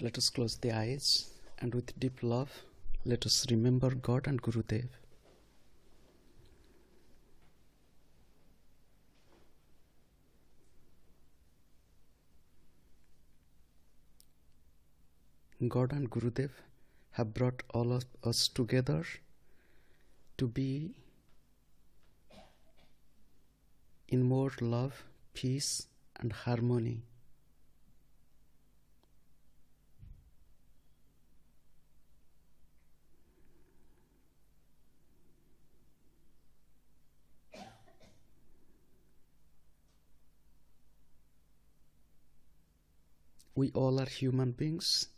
Let us close the eyes and with deep love, let us remember God and Gurudev. God and Gurudev have brought all of us together to be in more love, peace, and harmony. We all are human beings.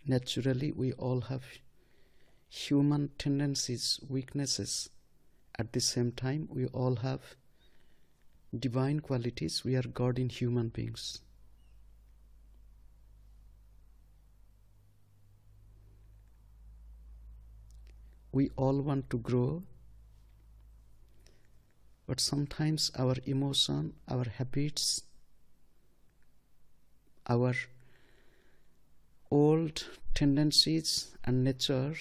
Naturally, we all have human tendencies, weaknesses. At the same time, we all have divine qualities. We are God in human beings. We all want to grow, but sometimes our emotion, our habits, our old tendencies and nature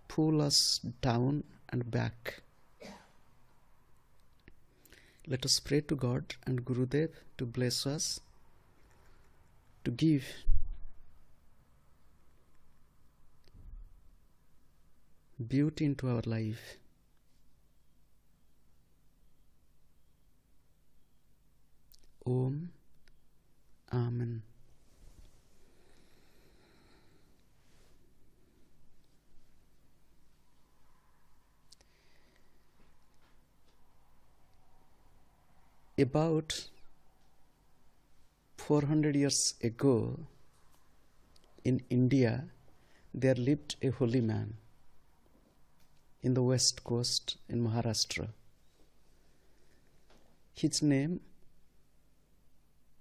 pull us down and back. Let us pray to God and Gurudev to bless us, to give beauty into our life. Om. Amen. About 400 years ago, in India, there lived a holy man in the west coast in Maharashtra. His name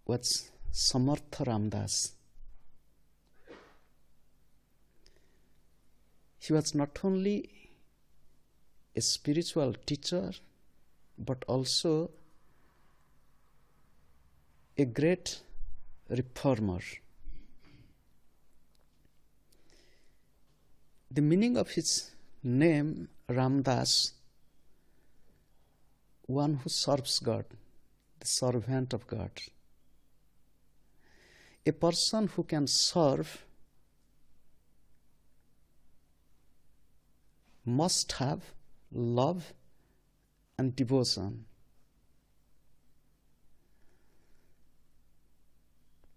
was Samartha Ramdas. He was not only a spiritual teacher, but also a great reformer. The meaning of his name, Ramdas, one who serves God, the servant of God. A person who can serve must have love and devotion.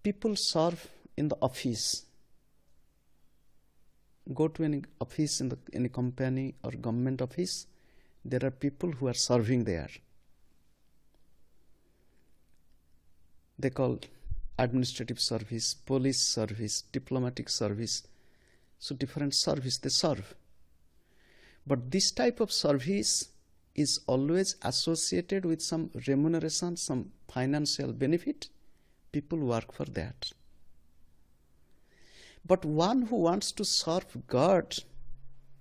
People serve in the office. Go to any office in any company or government office, there are people who are serving there. They call administrative service, police service, diplomatic service. So different service they serve. But this type of service is always associated with some remuneration, some financial benefit. People work for that. But one who wants to serve God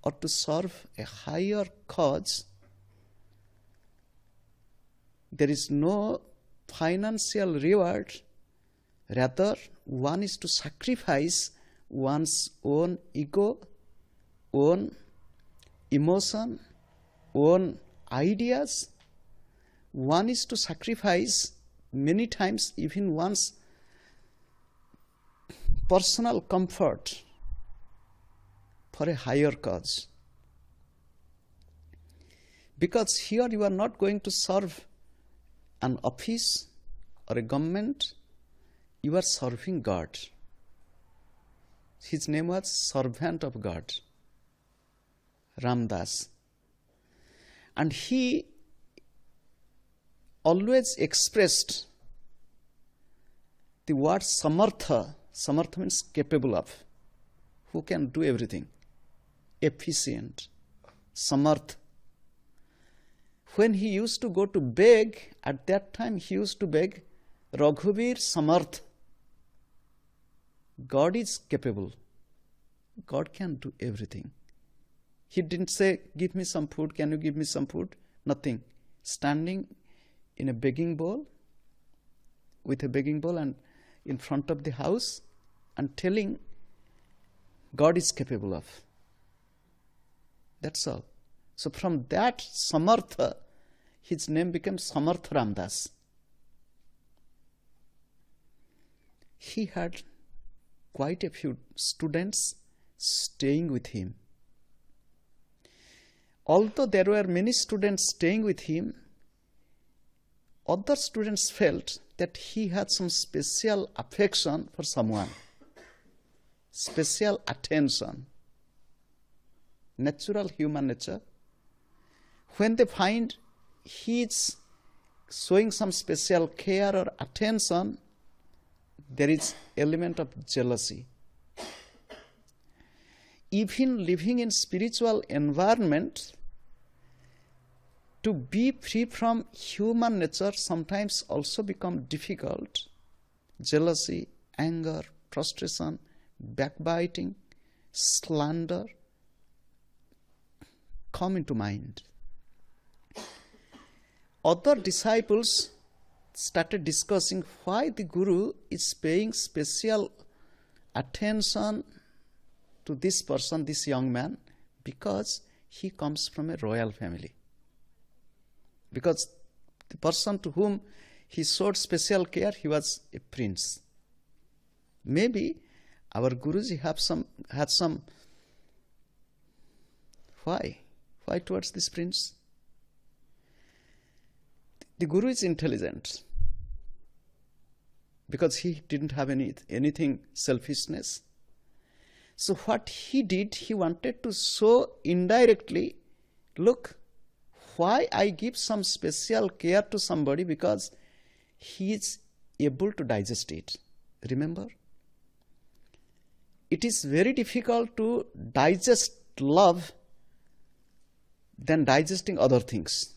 or to serve a higher cause, there is no financial reward. Rather, one is to sacrifice one's own ego, own emotion, own ideas. One is to sacrifice many times even one's personal comfort for a higher cause. Because here you are not going to serve an office or a government, you are serving God. His name was Servant of God, Ramdas. And he always expressed the word Samartha. Samartha means capable of, who can do everything, efficient, Samarth. When he used to go to beg, at that time he used to beg, Raghuvir Samarth. God is capable. God can do everything. He didn't say, give me some food, can you give me some food? Nothing. Standing in a begging bowl, with a begging bowl and in front of the house, and telling God is capable of. That's all. So from that Samartha, his name became Samartha Ramdas. He had quite a few students staying with him. Although there were many students staying with him, other students felt that he had some special affection for someone, special attention, natural human nature. When they find he is showing some special care or attention, there is element of jealousy. Even living in spiritual environment, to be free from human nature sometimes also become difficult. Jealousy, anger, frustration, backbiting, slander come into mind. Other disciples started discussing why the Guru is paying special attention to this person, this young man, because he comes from a royal family. Because the person to whom he showed special care, he was a prince. Maybe our Guruji had some why towards this prince? The Guru is intelligent because he didn't have anything selfishness. So what he did, he wanted to show indirectly, look, why I give some special care to somebody, because he is able to digest it. Remember? It is very difficult to digest love than digesting other things,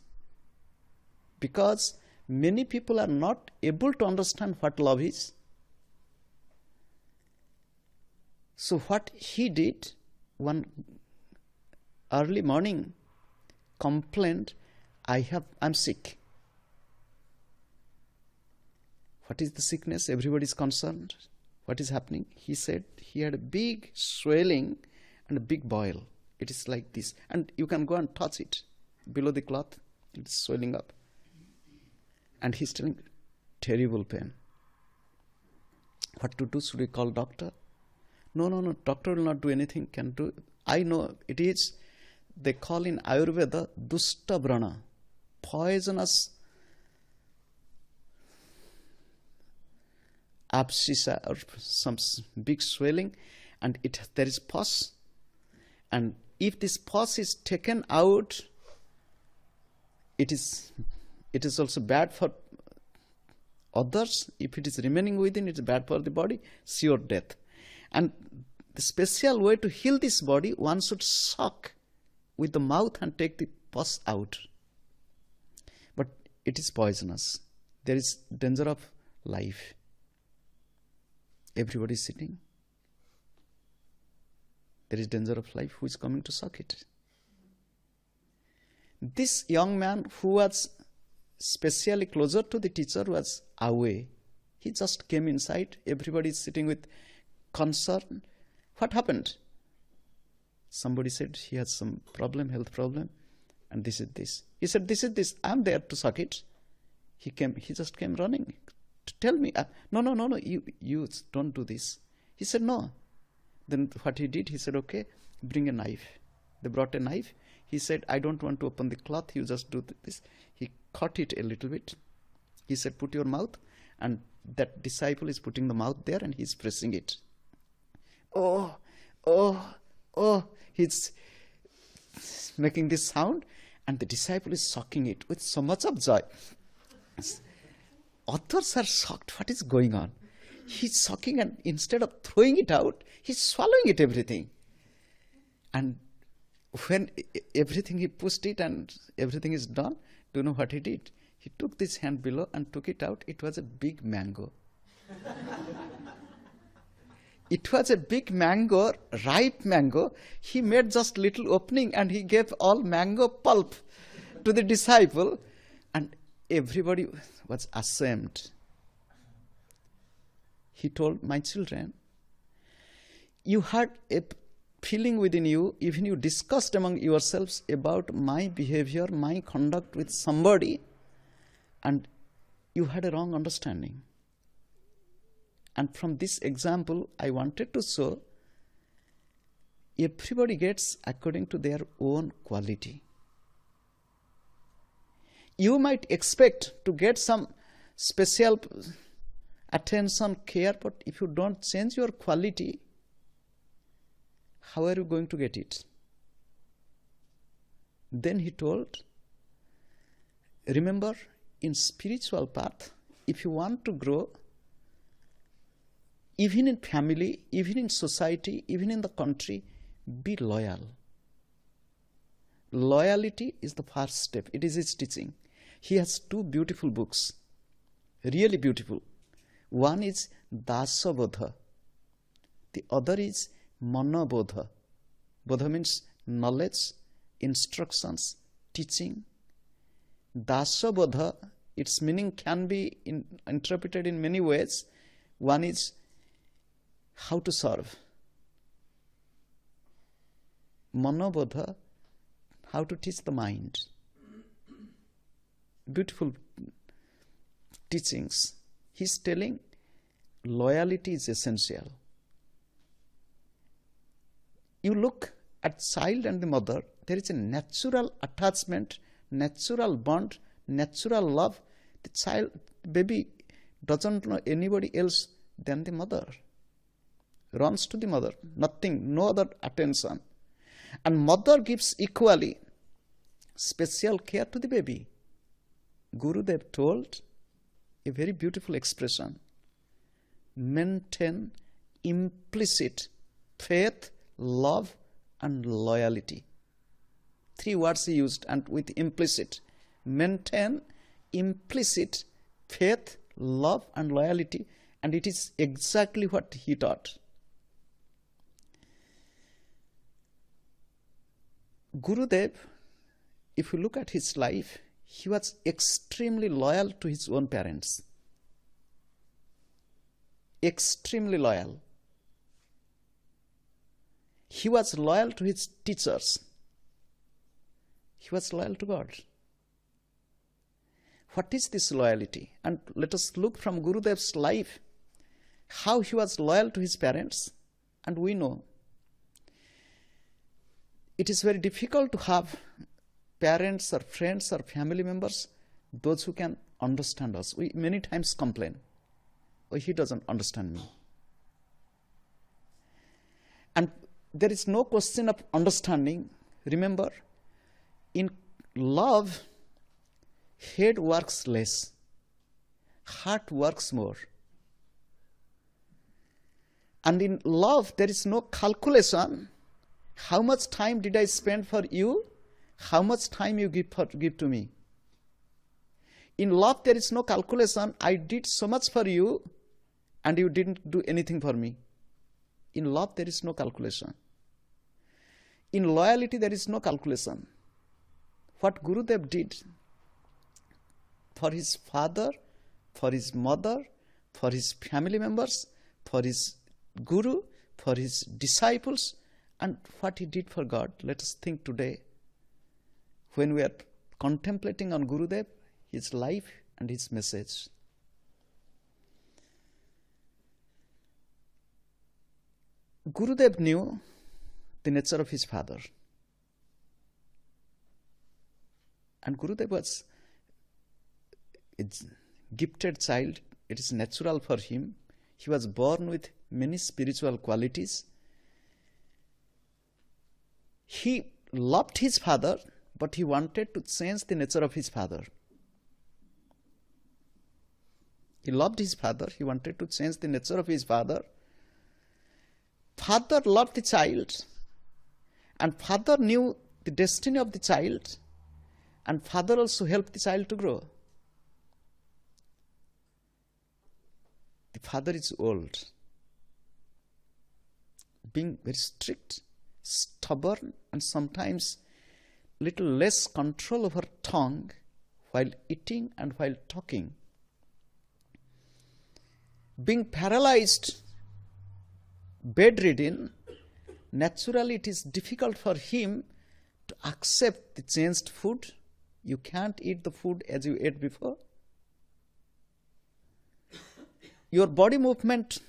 because many people are not able to understand what love is. So what he did, one early morning, complained, I'm sick. What is the sickness? Everybody is concerned. What is happening? He said he had a big swelling and a big boil. It is like this. And you can go and touch it below the cloth. It is swelling up. And he's telling, terrible pain. What to do? Should we call doctor? No, doctor will not do anything, can do. I know it is, they call in Ayurveda, dusta brana, poisonous abscissa or some big swelling, and there is pus. And if this pus is taken out, it is also bad for others. If it is remaining within, it is bad for the body, sure death. And the special way to heal this body, one should suck with the mouth and take the pus out. But it is poisonous. There is danger of life. Everybody is sitting. There is danger of life. Who is coming to suck it? This young man who was specially closer to the teacher was away. He just came inside. Everybody is sitting with concern. What happened? Somebody said he has some problem, health problem, and this is this. He said, this is this. I'm there to suck it. He just came running to tell me, no, you don't do this. He said, no. Then what he did, he said, okay, bring a knife. They brought a knife. He said, I don't want to open the cloth. You just do this. He cut it a little bit. He said, put your mouth. And that disciple is putting the mouth there and he's pressing it. Oh, he's making this sound, and the disciple is sucking it with so much of joy. Others are shocked. What is going on? He's sucking, and instead of throwing it out, he's swallowing it, everything. And when everything he pushed it and everything is done, do you know what he did? He took this hand below and took it out. It was a big mango. It was a big mango, ripe mango. He made just little opening and he gave all mango pulp to the disciple, and everybody was ashamed. He told, my children, you had a feeling within you, even you discussed among yourselves about my behavior, my conduct with somebody, and you had a wrong understanding. And from this example, I wanted to show everybody gets according to their own quality. You might expect to get some special attention, care, but if you don't change your quality, how are you going to get it? Then he told, remember, in spiritual path, if you want to grow, even in family, even in society, even in the country, be loyal. Loyalty is the first step. It is his teaching. He has two beautiful books, really beautiful. One is Dasabodha. The other is Manabodha. Bodha means knowledge, instructions, teaching. Dasabodha, its meaning can be interpreted in many ways. One is how to serve. Manabodha, how to teach the mind. Beautiful teachings. He's telling loyalty is essential. You look at child and the mother, there is a natural attachment, natural bond, natural love. The child, baby, doesn't know anybody else than the mother. Runs to the mother, nothing, no other attention. And mother gives equally special care to the baby. Gurudev told a very beautiful expression: maintain implicit faith, love and loyalty. Three words he used, and with implicit. Maintain implicit faith, love and loyalty, and it is exactly what he taught. Gurudev, if you look at his life, he was extremely loyal to his own parents. Extremely loyal. He was loyal to his teachers. He was loyal to God. What is this loyalty? And let us look from Gurudev's life, how he was loyal to his parents. And we know it is very difficult to have parents or friends or family members, those who can understand us. We many times complain, oh, he doesn't understand me. And there is no question of understanding. Remember, in love, head works less, heart works more. And in love, there is no calculation. How much time did I spend for you? How much time you give to me? In love, there is no calculation. I did so much for you, and you didn't do anything for me. In love, there is no calculation. In loyalty, there is no calculation. What Gurudev did for his father, for his mother, for his family members, for his guru, for his disciples, and what he did for God. Let us think today, when we are contemplating on Gurudev, his life and his message. Gurudev knew the nature of his father. And Gurudev was a gifted child. It is natural for him. He was born with many spiritual qualities. He loved his father, but he wanted to change the nature of his father. He loved his father. He wanted to change the nature of his father. Father loved the child, and father knew the destiny of the child, and father also helped the child to grow. The father is old, being very strict, stubborn, and sometimes little less control over tongue while eating and while talking. Being paralyzed bedridden, naturally it is difficult for him to accept the changed food. You can't eat the food as you ate before. Your body movement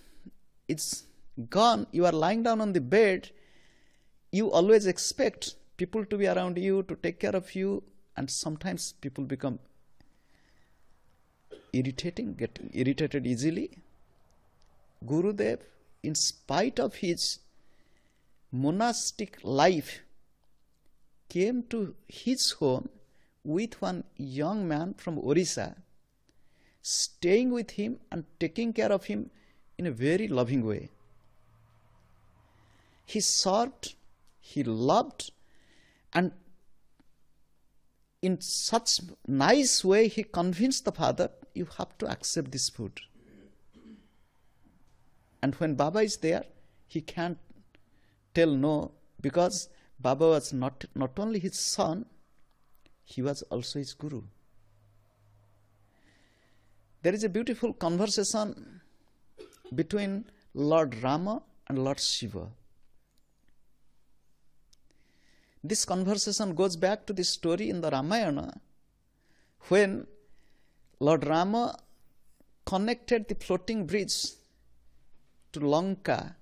is gone. You are lying down on the bed. You always expect people to be around you, to take care of you, and sometimes people become irritating, get irritated easily. Gurudev, in spite of his monastic life, came to his home with one young man from Orissa, staying with him and taking care of him in a very loving way. He served, he loved, and in such nice way he convinced the father, you have to accept this food. And when Baba is there, he can't tell no, because Baba was not only his son, he was also his guru. There is a beautiful conversation between Lord Rama and Lord Shiva. This conversation goes back to the story in the Ramayana when Lord Rama connected the floating bridge to Lanka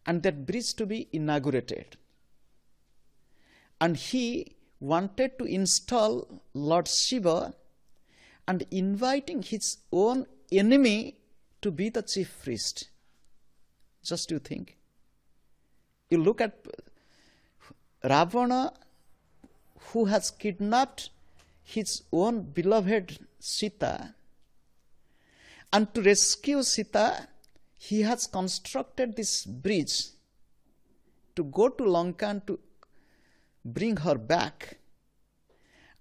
and that bridge to be inaugurated. And he wanted to install Lord Shiva and inviting his own enemy to be the chief priest. Just you think. You look at Ravana, who has kidnapped his own beloved Sita, and to rescue Sita, he has constructed this bridge to go to Lanka and to bring her back.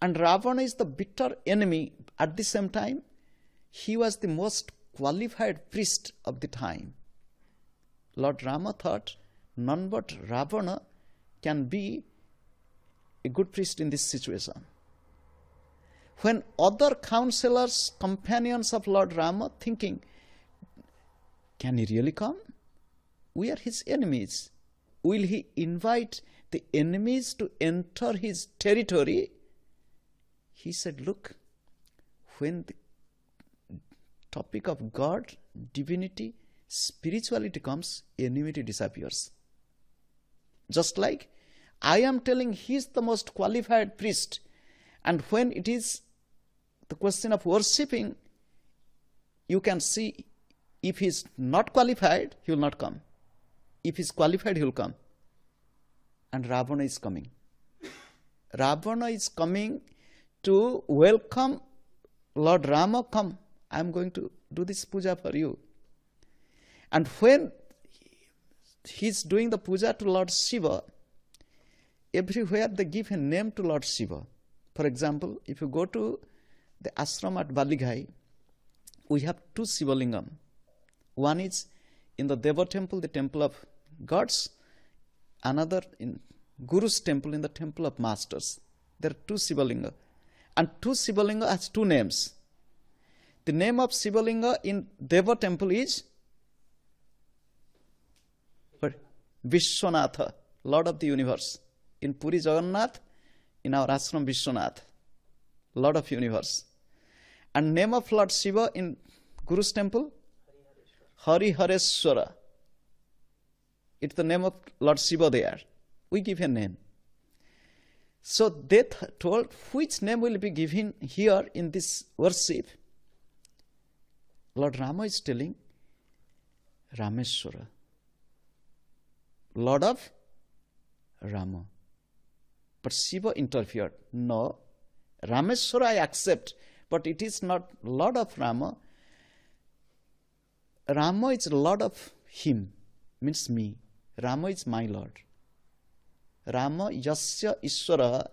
And Ravana is the bitter enemy. At the same time, he was the most qualified priest of the time. Lord Rama thought none but Ravana can be a good priest in this situation. When other counselors, companions of Lord Rama, thinking, can he really come? We are his enemies. Will he invite the enemies to enter his territory? He said, look, when the topic of God, divinity, spirituality comes, enmity disappears. Just like I am telling he is the most qualified priest, and when it is the question of worshipping, you can see if he is not qualified, he will not come. If he is qualified, he will come. And Ravana is coming. Ravana is coming to welcome Lord Rama, come, I am going to do this puja for you. And when he is doing the puja to Lord Shiva, everywhere they give a name to Lord Shiva. For example, if you go to the ashram at Balighai, we have two Shiva Lingam. One is in the Deva temple, the temple of gods. Another in Guru's temple, in the temple of masters. There are two Shiva Linga. And two Shiva Linga has two names. The name of Shiva Linga in Deva temple is Vishwanatha, Lord of the universe. In Puri Jagannath, in our ashram Vishwanath, Lord of universe. And name of Lord Shiva in Guru's temple, Hari Hareshwara. It's the name of Lord Shiva there. We give a name. So they told which name will be given here in this worship. Lord Rama is telling Rameshwara, Lord of Rama. But Shiva interfered. No, Rameshwara I accept, but it is not Lord of Rama. Rama is Lord of him, means me. Rama is my Lord. Rama yasya Ishwara,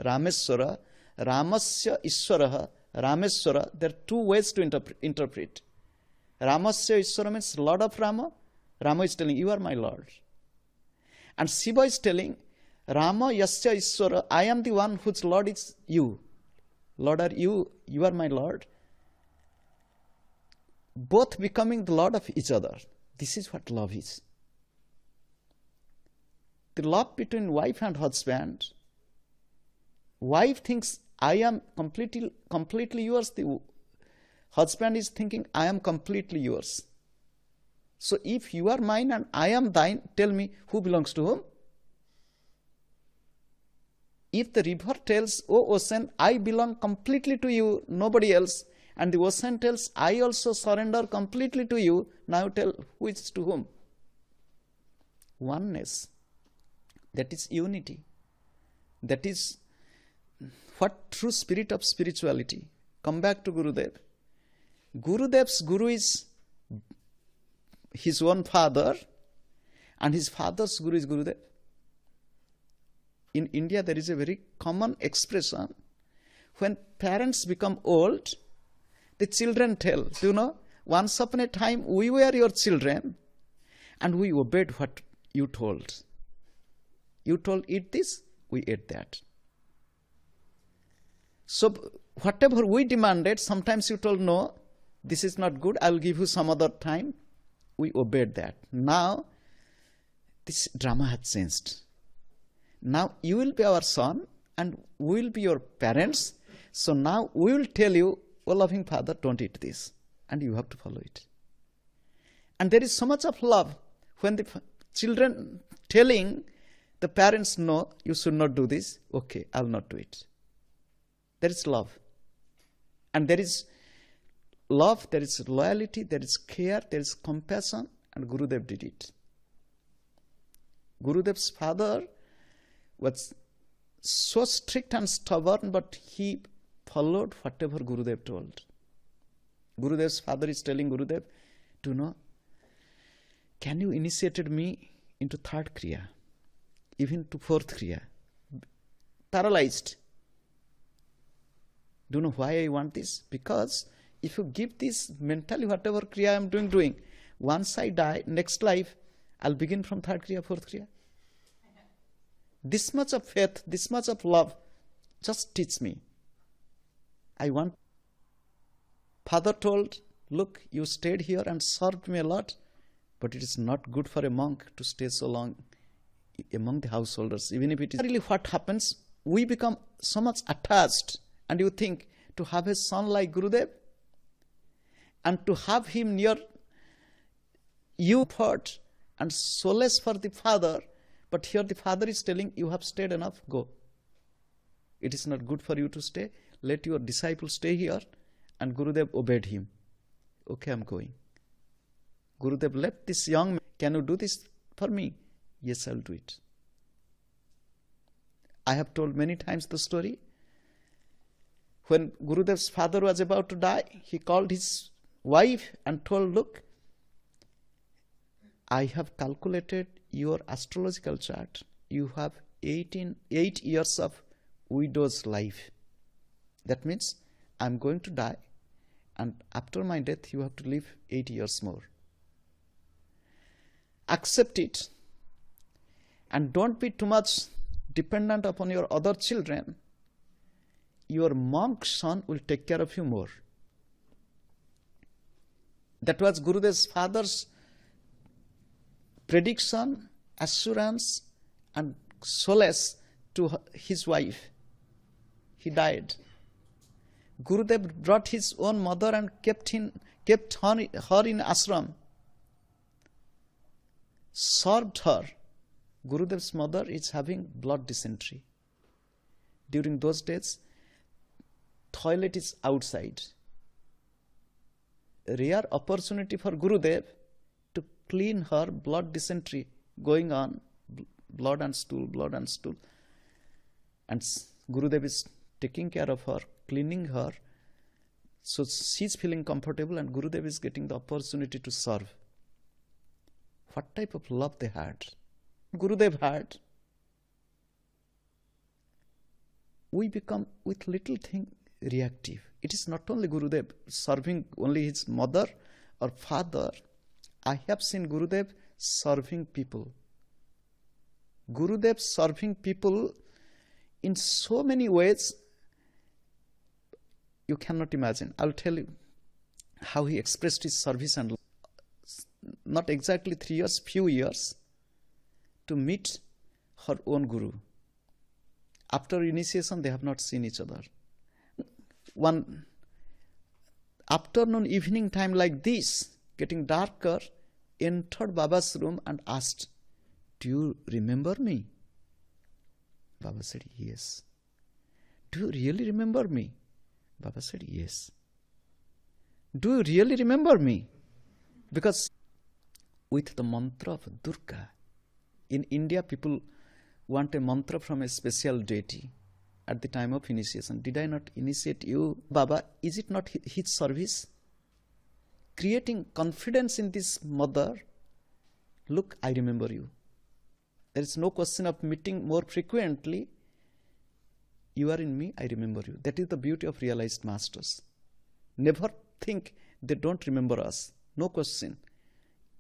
Rameshwara, Ramasya Ishwara, Rameshwara. There are two ways to interpret. Ramasya Ishwara means Lord of Rama. Rama is telling, you are my Lord. And Shiva is telling, Rama yasya Ishwara, I am the one whose Lord is you. Lord are you, you are my Lord. Both becoming the Lord of each other. This is what love is. The love between wife and husband, wife thinks I am completely yours. The husband is thinking I am completely yours. So if you are mine and I am thine, tell me who belongs to whom? If the river tells, "Oh ocean, I belong completely to you, nobody else," and the ocean tells, "I also surrender completely to you," now tell who is to whom? Oneness. That is unity. That is what true spirit of spirituality. Come back to Gurudev. Gurudev's guru is his own father, and his father's guru is Gurudev. In India, there is a very common expression. When parents become old, the children tell, "Do you know, once upon a time we were your children and we obeyed what you told. You told eat this, we ate that. So whatever we demanded, sometimes you told no, this is not good, I'll give you some other time." We obeyed that. Now, this drama has changed. Now you will be our son and we will be your parents. So now we will tell you, "Oh loving father, don't eat this," and you have to follow it. And there is so much of love when the children telling the parents, "No, you should not do this." "Okay, I'll not do it." There is love. And there is love, there is loyalty, there is care, there is compassion, and Gurudev did it. Gurudev's father was so strict and stubborn, but he followed whatever Gurudev told. Gurudev's father is telling Gurudev, "Do you know, can you initiated me into third Kriya, even to fourth Kriya, paralyzed. Do you know why I want this? Because if you give this mentally, whatever Kriya I am doing, once I die, next life, I'll begin from third Kriya, fourth Kriya. This much of faith, this much of love, just teach me. I want." Father told, "Look, you stayed here and served me a lot, but it is not good for a monk to stay so long among the householders, even if it is." Really what happens, we become so much attached, and you think to have a son like Gurudev and to have him near you thought and solace for the father, but here the father is telling, "You have stayed enough, go. It is not good for you to stay. Let your disciple stay here." And Gurudev obeyed him. "Okay, I'm going." Gurudev left this young man. "Can you do this for me?" "Yes, I'll do it." I have told many times the story. When Gurudev's father was about to die, he called his wife and told, "Look, I have calculated your astrological chart. You have 8 years of widow's life. That means I'm going to die, and after my death you have to live 8 years more. Accept it, and don't be too much dependent upon your other children. Your monk son will take care of you more." That was Gurudev's father's prediction, assurance, and solace to his wife. He died. Gurudev brought his own mother and kept her in ashram, served her. Gurudev's mother is having blood dysentery. During those days, toilet is outside. A rare opportunity for Gurudev to clean her blood dysentery going on, blood and stool. And Gurudev is taking care of her, cleaning her. So she's feeling comfortable and Gurudev is getting the opportunity to serve. What type of love they had? Gurudev had. We become with little thing reactive. It is not only Gurudev serving only his mother or father. I have seen Gurudev serving people. Gurudev serving people in so many ways you cannot imagine. I'll tell you how he expressed his service and not exactly 3 years, few years, to meet her own guru. After initiation, they have not seen each other. One afternoon, evening time like this, getting darker, entered Baba's room and asked, "Do you remember me?" Baba said, "Yes." "Do you really remember me?" Baba said, "Yes." "Do you really remember me?" Because with the mantra of Durga, in India people want a mantra from a special deity at the time of initiation. "Did I not initiate you, Baba? Is it not his service?" Creating confidence in this mother. "Look, I remember you. There is no question of meeting more frequently. You are in me, I remember you." That is the beauty of realized masters. Never think they don't remember us. No question.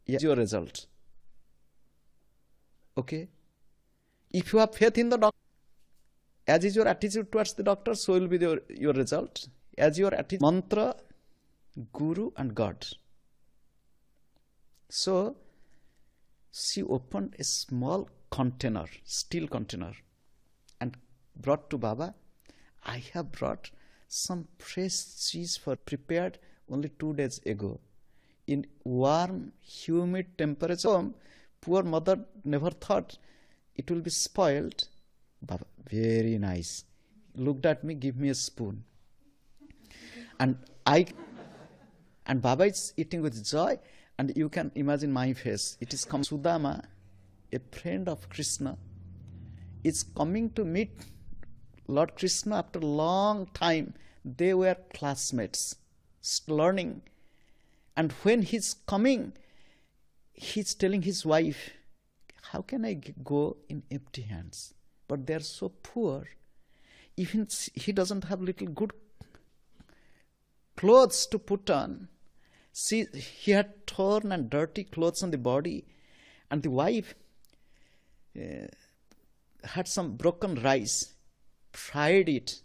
Here's your result. Okay? If you have faith in the doctor, as is your attitude towards the doctor, so will be your result. As your attitude, mantra, Guru and God. So, she opened a small container, steel container, and brought to Baba. "I have brought some fresh cheese prepared only 2 days ago. In warm, humid temperature, poor mother never thought it will be spoiled." Baba, "Very nice." Looked at me, "Give me a spoon." And Baba is eating with joy, and you can imagine my face. It is Sudama, a friend of Krishna, is coming to meet Lord Krishna after a long time. They were classmates, learning. And when he's coming, he's telling his wife, "How can I go in empty hands?" But they're so poor. Even he doesn't have little good clothes to put on. See, he had torn and dirty clothes on the body. And the wife had some broken rice, fried it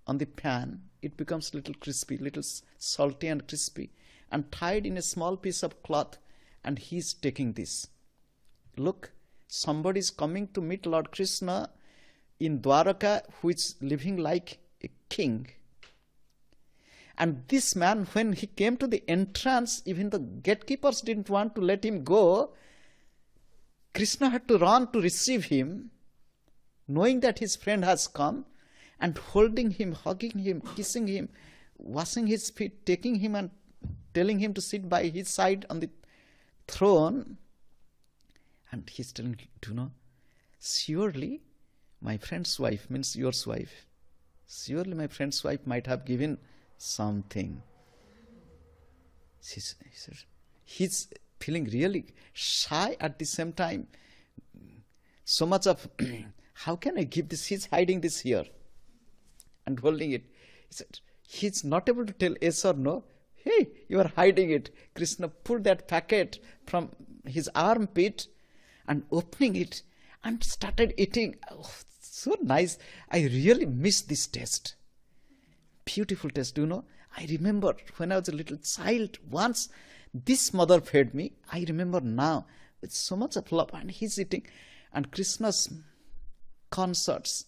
on the pan. It becomes little crispy, little salty and crispy, and tied in a small piece of cloth, and he's taking this. Look, somebody is coming to meet Lord Krishna in Dwaraka, who is living like a king. And this man, when he came to the entrance, even the gatekeepers didn't want to let him go. Krishna had to run to receive him, knowing that his friend has come, and holding him, hugging him, kissing him, washing his feet, taking him and telling him to sit by his side on the throne. And he's telling, "Do you know, surely my friend's wife," means your wife, "surely my friend's wife might have given something." He's feeling really shy at the same time. So much of, "How can I give this?" He's hiding this here and holding it. He said, he's not able to tell yes or no. "Hey, you are hiding it." Krishna pulled that packet from his armpit and opening it and started eating. Oh, so nice. I really miss this taste. Beautiful taste, you know. I remember when I was a little child, once this mother fed me. I remember now with so much of love. And he's eating. And Krishna's concerts,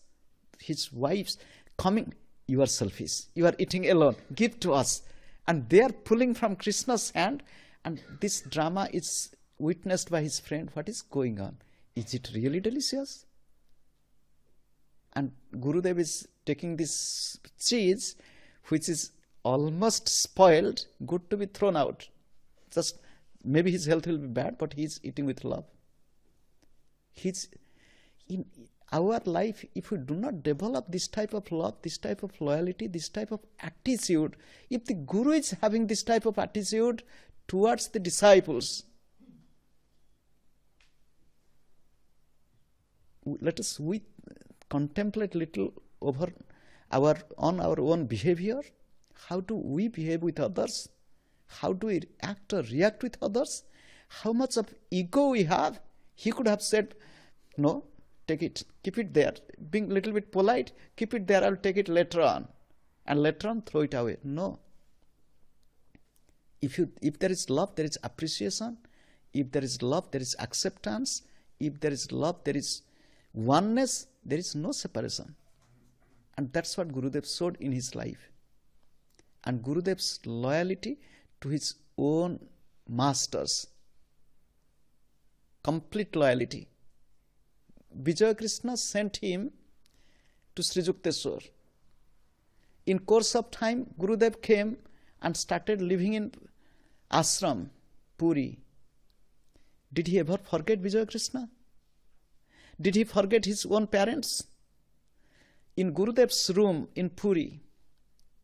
his wives coming, "You are selfish. You are eating alone. Give to us." And they are pulling from Krishna's hand. And this drama is witnessed by his friend. What is going on? Is it really delicious? And Gurudev is taking this cheese, which is almost spoiled, good to be thrown out. Just maybe his health will be bad, but he's eating with love. He's in our life, if we do not develop this type of love, this type of loyalty, this type of attitude, if the Guru is having this type of attitude towards the disciples, let us contemplate little over our own behavior. How do we behave with others? How do we act or react with others? How much of ego we have? He could have said, "No, take it, keep it there. Being a little bit polite, keep it there, I'll take it later on." And later on, throw it away. No. If there is love, there is appreciation, If there is love, there is acceptance. If there is love, there is oneness. There is no separation. And that's what Gurudev showed in his life. And Gurudev's loyalty to his own masters, complete loyalty. Vijaya Krishna sent him to Sri Yukteswar. In course of time, Gurudev came and started living in ashram, Puri. Did he ever forget Vijaya Krishna? Did he forget his own parents? In Gurudev's room in Puri,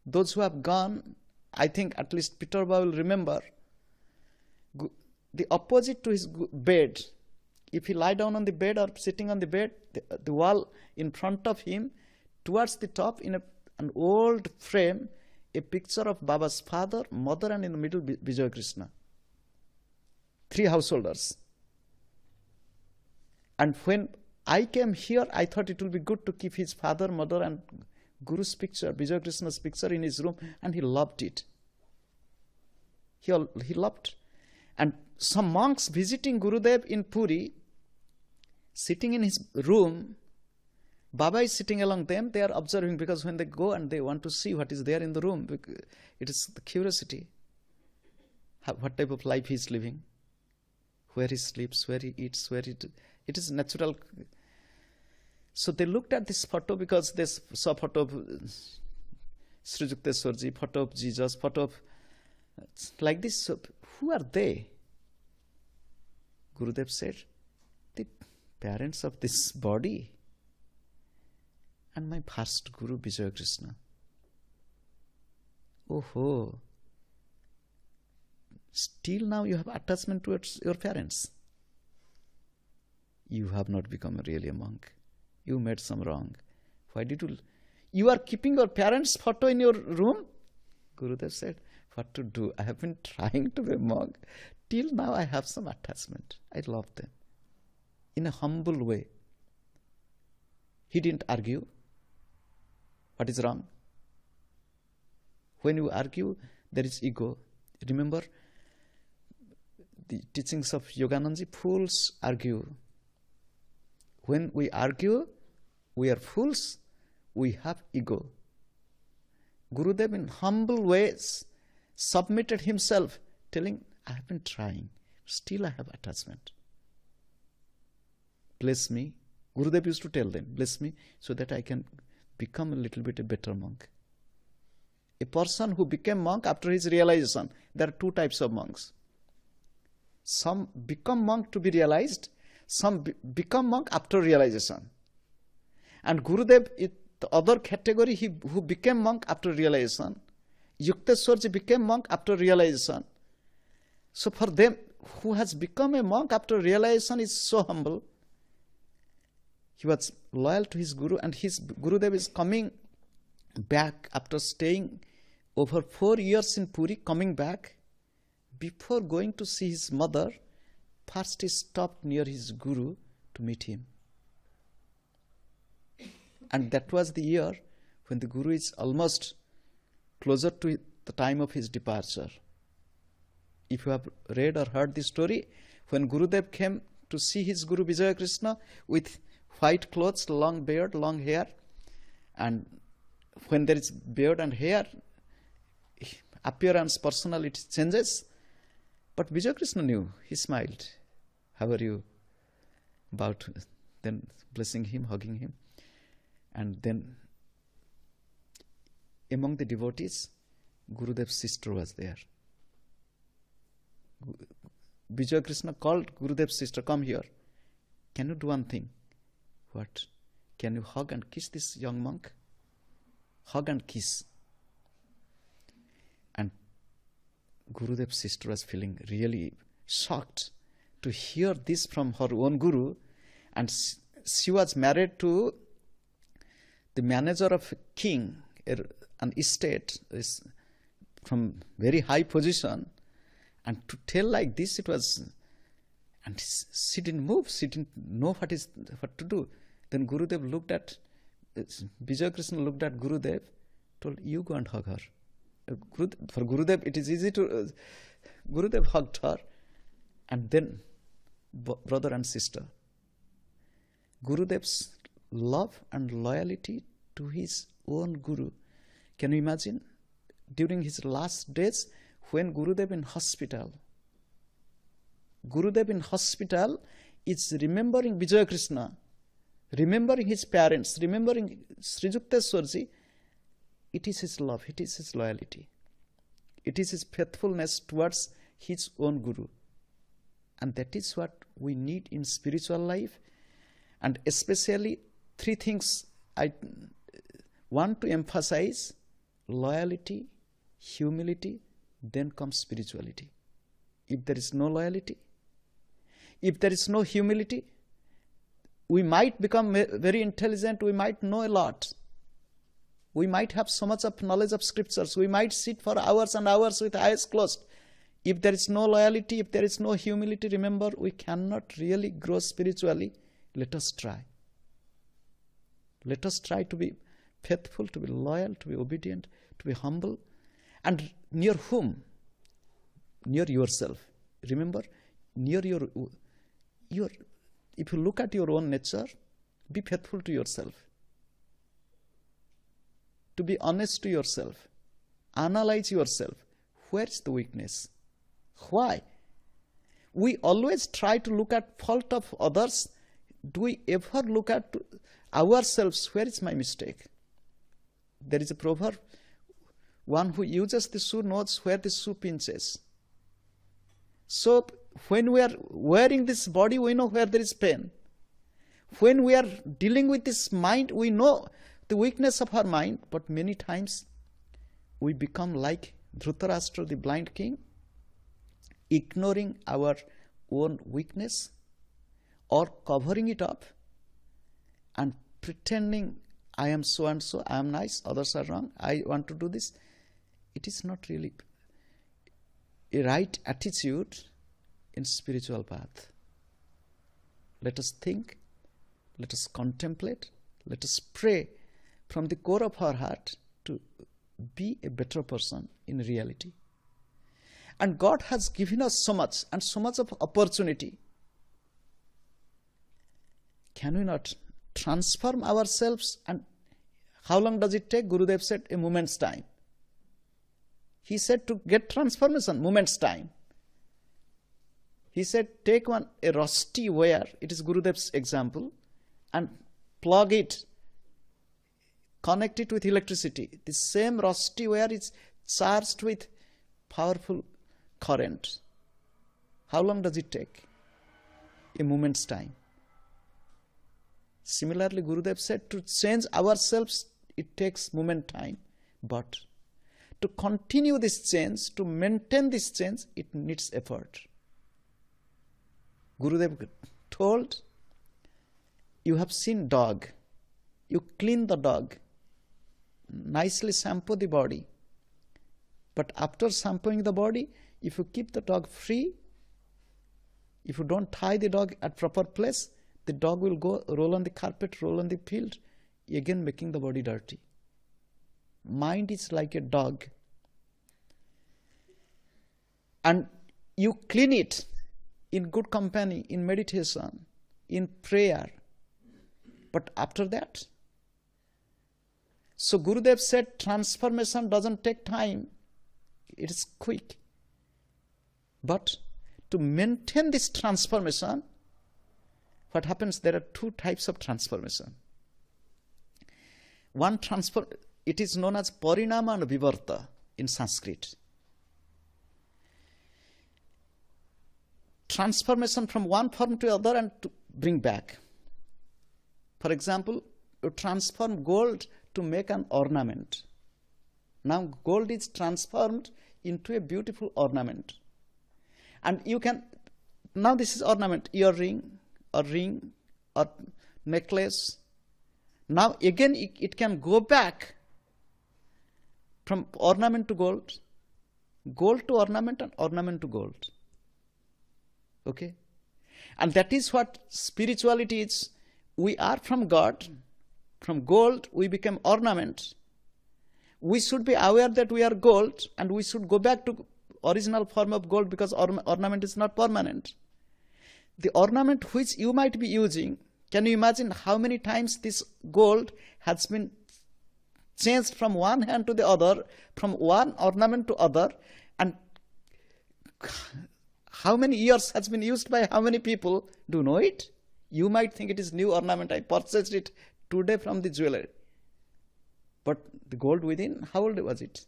those who have gone, I think at least Peter Baba will remember, the opposite to his bed, if he lie down on the bed or sitting on the bed, the wall in front of him, towards the top in an old frame, a picture of Baba's father, mother, and in the middle Vijaya Krishna. 3 householders. And when I came here, I thought it will be good to keep his father, mother, and Guru's picture, Vijaya Krishna's picture in his room, and he loved it. He loved. And some monks visiting Gurudev in Puri, sitting in his room, Baba is sitting along them, they are observing, because when they go and they want to see what is there in the room, it is the curiosity, what type of life he is living, where he sleeps, where he eats, it is natural. So they looked at this photo because they saw photo of Sri Yukteswarji, photo of Jesus, photo of like this. So who are they? Gurudev said, the parents of this body and my first Guru Vijaya Krishna. Oh, still now you have attachment towards your parents. You have not become really a monk. You made some wrong. Why did you? You are keeping your parents' photo in your room? Gurudev said, what to do? I have been trying to be a monk. Till now I have some attachment. I love them. In a humble way. He didn't argue. What is wrong? When you argue, there is ego. Remember the teachings of Yoganandaji? Fools argue. When we argue, we are fools, we have ego. Gurudev in humble ways submitted himself, telling, I have been trying, still I have attachment. Bless me. Gurudev used to tell them, bless me so that I can become a little bit a better monk. A person who became monk after his realization, there are 2 types of monks. Some become monk to be realized, some become monk after realization. And Gurudev is the other category, who became monk after realization. Yukteswarji became monk after realization. So for them, who has become a monk after realization is so humble. He was loyal to his Guru, and his Gurudev is coming back after staying over 4 years in Puri, coming back. Before going to see his mother, first he stopped near his Guru to meet him. And that was the year when the Guru is almost closer to the time of his departure. If you have read or heard the story, when Gurudev came to see his Guru Vijaya Krishna with white clothes, long beard, long hair, and when there is beard and hair, appearance, personality changes. But Vijaya Krishna knew. He smiled. How are you? Bowed, then blessing him, hugging him. And then among the devotees, Gurudev's sister was there. Vijaya Krishna called Gurudev's sister, come here. Can you do one thing? What? Can you hug and kiss this young monk? Hug and kiss. And Gurudev's sister was feeling really shocked to hear this from her own Guru. And she was married to the manager of a king, an estate, is from very high position. And to tell like this, it was, and she didn't move, she didn't know what to do. Then Gurudev looked at, Vijaya Krishna looked at Gurudev, told, you go and hug her. For Gurudev, it is easy to, Gurudev hugged her, And then, brother and sister, Gurudev's love and loyalty to his own Guru. Can you imagine? During his last days, when Gurudev in hospital is remembering Vijaya Krishna, remembering his parents, remembering Sri Yukteswarji. It is his love, it is his loyalty, it is his faithfulness towards his own Guru. And that is what we need in spiritual life. And especially 3 things I want to emphasize: loyalty, humility, then comes spirituality. If there is no loyalty, if there is no humility, we might become very intelligent, we might know a lot, we might have so much of knowledge of scriptures, we might sit for hours and hours with eyes closed. If there is no loyalty, if there is no humility, remember, we cannot really grow spiritually. Let us try. Let us try to be faithful, to be loyal, to be obedient, to be humble. And near whom? Near yourself. Remember, near your if you look at your own nature, be faithful to yourself. To be honest to yourself. Analyze yourself. Where is the weakness? Why? We always try to look at fault of others. Do we ever look at ourselves? Where is my mistake? There is a proverb: one who uses the shoe knows where the shoe pinches. So when we are wearing this body, we know where there is pain. When we are dealing with this mind, we know the weakness of our mind. But many times we become like Dhritarashtra, the blind king, ignoring our own weakness or covering it up and pretending, I am so and so, I am nice, others are wrong, I want to do this. It is not really a right attitude in spiritual path. Let us think, let us contemplate, let us pray from the core of our heart to be a better person in reality. And God has given us so much and so much of opportunity. Can we not transform ourselves? And how long does it take? Gurudev said a moment's time. He said to get transformation, moment's time. He said take a rusty wire, it is Gurudev's example, and plug it, connect it with electricity. The same rusty wire is charged with powerful current. How long does it take? A moment's time. Similarly, Gurudev said to change ourselves, it takes moment time. But to continue this change, to maintain this change, it needs effort. Gurudev told, you have seen dog, you clean the dog, nicely shampoo the body. But after shampooing the body, if you keep the dog free, if you don't tie the dog at proper place, the dog will go roll on the carpet, roll on the field, again making the body dirty. Mind is like a dog. And you clean it in good company, in meditation, in prayer. But after that, so Gurudev said transformation doesn't take time. It is quick. But to maintain this transformation, what happens? There are 2 types of transformation. One it is known as Parinama and Vivarta in Sanskrit. Transformation from one form to other and to bring back. For example, you transform gold to make an ornament. Now gold is transformed into a beautiful ornament. And you can, now this is ornament, earring or ring or necklace. Now again it can go back from ornament to gold, gold to ornament and ornament to gold. Okay? And that is what spirituality is. We are from God. From gold we become ornament. We should be aware that we are gold and we should go back to original form of gold, because ornament is not permanent. the ornament which you might be using, can you imagine how many times this gold has been changed from one hand to the other, from one ornament to other, and how many years has been used by how many people? Do you know it? You might think it is new ornament. I purchased it today from the jeweler. But the gold within, how old was it?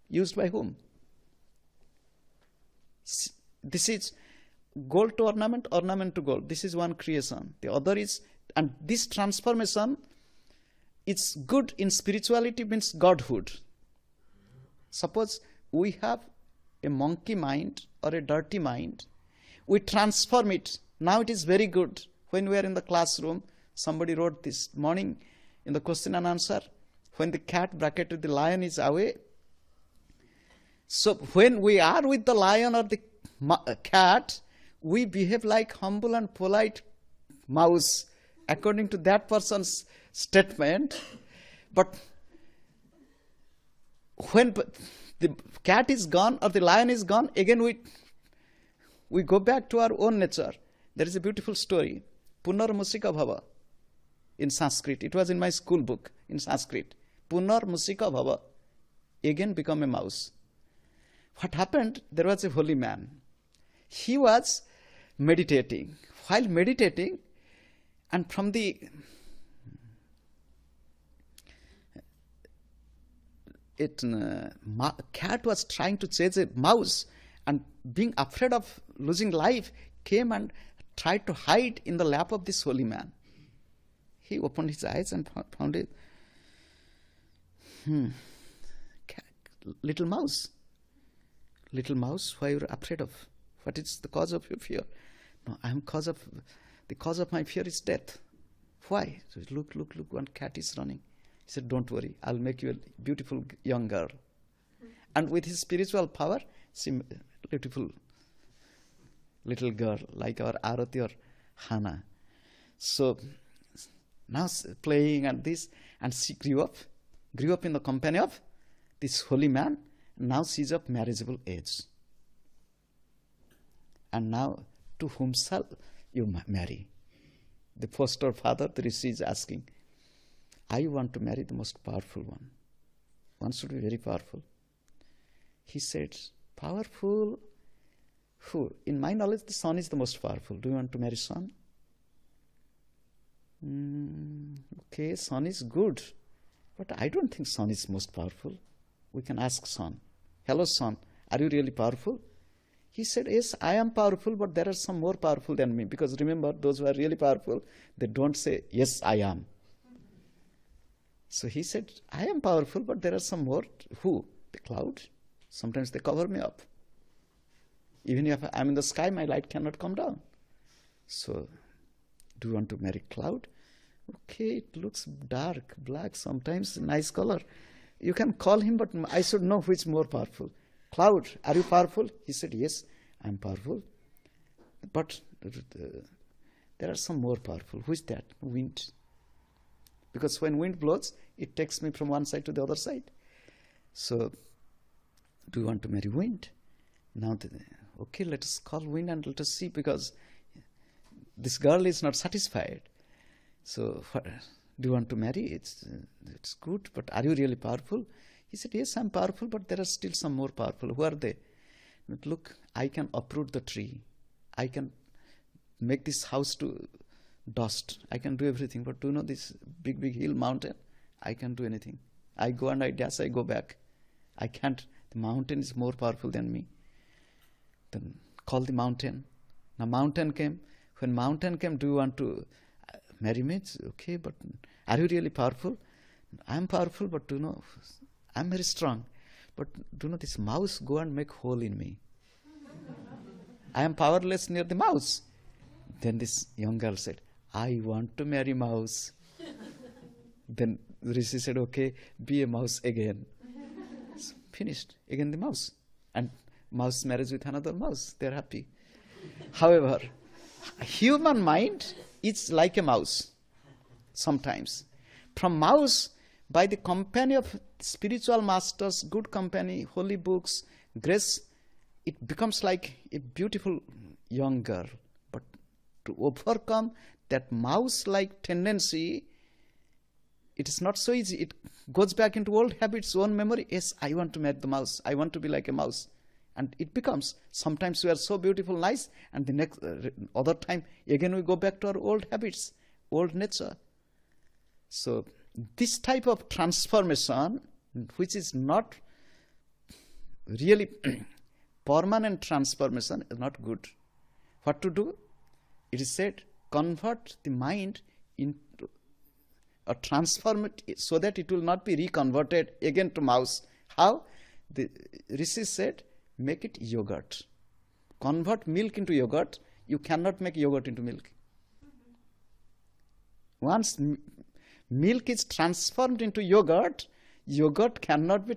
Used by whom? This is gold to ornament, ornament to gold. This is one creation. The other is, and this transformation, it's good in spirituality, means godhood. Suppose we have a monkey mind or a dirty mind, we transform it. Now it is very good. When we are in the classroom, somebody wrote this morning in the question and answer, when the cat bracketed the lion is away. So when we are with the lion or the cat, we behave like humble and polite mouse, according to that person's statement. But when the cat is gone or the lion is gone, again we go back to our own nature. There is a beautiful story, Punar Musika Bhava, in Sanskrit. It was in my school book in Sanskrit. Punar Musika Bhava, again become a mouse. What happened? There was a holy man. He was meditating. While meditating, and from the cat was trying to chase a mouse, and being afraid of losing life, came and tried to hide in the lap of this holy man. He opened his eyes and found it. Little mouse, why you are afraid of? What is the cause of your fear? No, the cause of my fear is death. Why? So look, one cat is running. He said, don't worry, I'll make you a beautiful young girl. And with his spiritual power, see, beautiful little girl, like our Arati or Hana. So now playing and this, and she grew up in the company of this holy man. Now she's of marriageable age. And now, to whom shall you marry? The foster father, the Rishi, is asking, I want to marry the most powerful one. One should be very powerful. He said, powerful? Who? In my knowledge, the son is the most powerful. Do you want to marry son? Okay, son is good. But I don't think son is most powerful. We can ask son. Hello, son, are you really powerful? He said, yes, I am powerful, but there are some more powerful than me. Because remember, those who are really powerful, they don't say, yes, I am. So he said, I am powerful, but there are some more. Who? The cloud. Sometimes they cover me up. Even if I'm in the sky, my light cannot come down. So, do you want to marry cloud? Okay, it looks dark, black, sometimes nice color. You can call him, but I should know which more powerful. Cloud, are you powerful? He said, yes, I'm powerful. But there are some more powerful. Who is that? Wind. Because when wind blows, it takes me from one side to the other side. So, do you want to marry wind? Now, okay, let us call wind and let us see, because this girl is not satisfied. So, do you want to marry? It's good, but are you really powerful? He said, yes, I'm powerful, but there are still some more powerful. Who are they? But look, I can uproot the tree. I can make this house to dust. I can do everything, but do you know this big hill mountain? I can't do anything. I go and I dash, I go back. I can't. The mountain is more powerful than me. Then call the mountain. Now mountain came. When mountain came, do you want to marry me? It's okay, but are you really powerful? I'm powerful, but do you know, I'm very strong. But do you know, this mouse go and make hole in me. I am powerless near the mouse. Then this young girl said, I want to marry mouse. Then Rishi said, okay, be a mouse again. So finished. Again the mouse. And mouse marries with another mouse. They're happy. However, human mind is like a mouse sometimes. From mouse, by the company of spiritual masters, good company, holy books, grace, it becomes like a beautiful young girl. But to overcome that mouse-like tendency, it is not so easy. It goes back into old habits, own memory. Yes, I want to make the mouse. I want to be like a mouse. And it becomes, sometimes we are so beautiful, nice, and the next other time, again we go back to our old habits, old nature. So this type of transformation, which is not really permanent transformation, is not good. What to do? It is said, convert the mind into, or transform it so that it will not be reconverted again to mouse. How? The Rishi said, make it yogurt. Convert milk into yogurt. You cannot make yogurt into milk. Once milk is transformed into yogurt, yogurt cannot be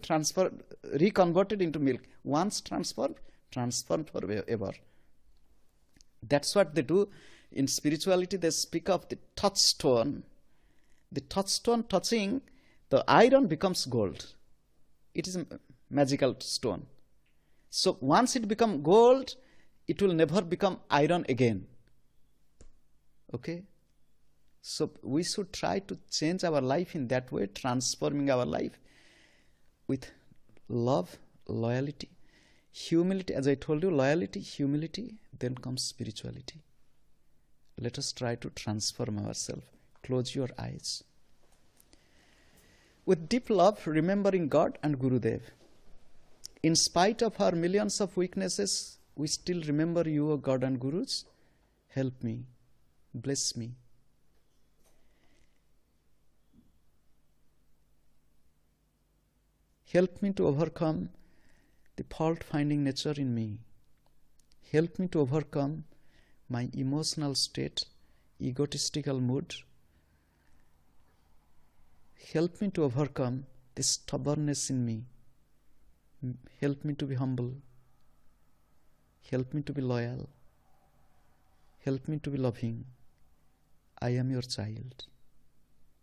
reconverted into milk. Once transformed forever. That's what they do. In spirituality, they speak of the touchstone. The touchstone touching the iron becomes gold. It is a magical stone. So once it becomes gold, it will never become iron again. Okay? So we should try to change our life in that way, transforming our life with love, loyalty, humility. As I told you, loyalty, humility, then comes spirituality. Let us try to transform ourselves. Close your eyes. With deep love, remembering God and Gurudev. In spite of our millions of weaknesses, we still remember you, O God and Gurus. Help me. Bless me. Help me to overcome the fault-finding nature in me. Help me to overcome my emotional state, egotistical mood. Help me to overcome the stubbornness in me. Help me to be humble. Help me to be loyal. Help me to be loving. I am your child.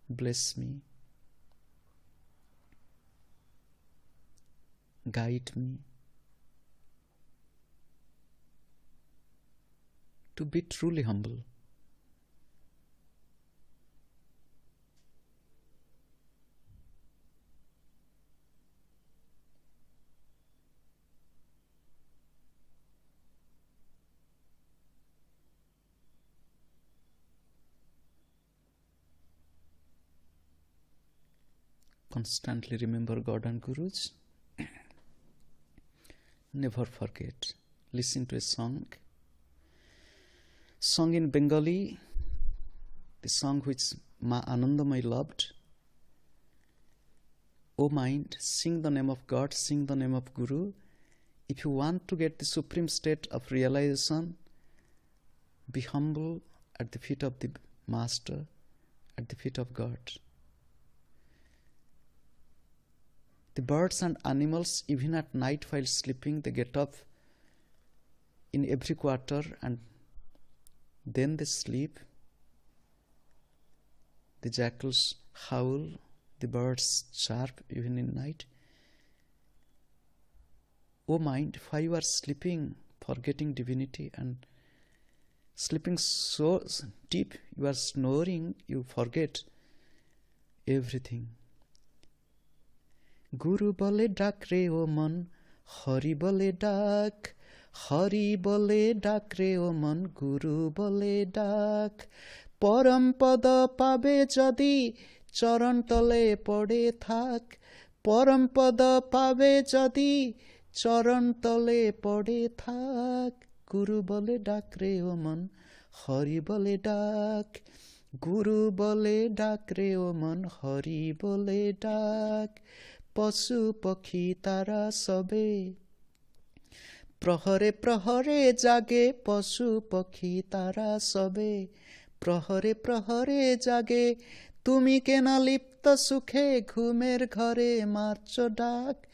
Bless me. Guide me to be truly humble. Constantly remember God and Gurus. Never forget. Listen to a song in Bengali, the song which Ma Anandamai loved. O mind, sing the name of God, sing the name of Guru. If you want to get the supreme state of realization, be humble at the feet of the Master, at the feet of God. The birds and animals, even at night while sleeping, they get up in every quarter and then they sleep. The jackals howl, the birds chirp even in night. O mind, why you are sleeping, forgetting divinity and sleeping so deep, you are snoring, you forget everything. Guru bole dak re o man, Hari bole dak, Hari bole dak re o man, Guru bole dak. Param pada pabe jadi, Charan tale pode thak. Param pada pabe jadi, Charan tale pode thak. Guru bole dak re o man, Hari bole dak. Guru bole dak re o man, Hari bole dak. Pasu pakhi tara sabe, Prahare prahare jage, Pasu pakhi tara sabe, Prahare prahare jage, Tumi kena lipta sukhe, Ghumer ghare marcho dak,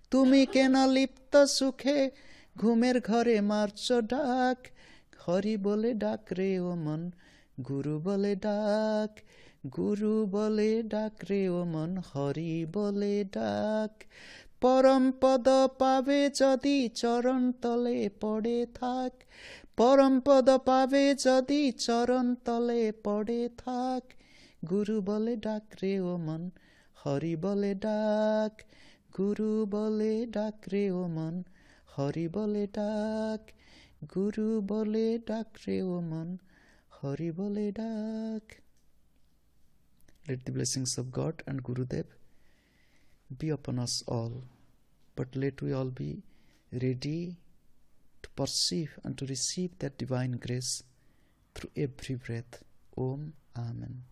Tumi kena lipta sukhe, Ghumer ghare marcho dak. Hari bole dak re o man, Guru bole dak. Guru bole dak re o man, Hari bole dak. Param pada pabe jadi, Charan tale pode thak. परम पद पावे जदि चरण तले पड़े थाक गुरु बले डाक रे ओ मन हरि बले डाक गुरु बले डाक रे ओ मन हरि बले डाक गुरु बले डाक रे ओ मन Hari bole dak. Let the blessings of God and Gurudev be upon us all, but let we all be ready to perceive and to receive that divine grace through every breath. Om Amen.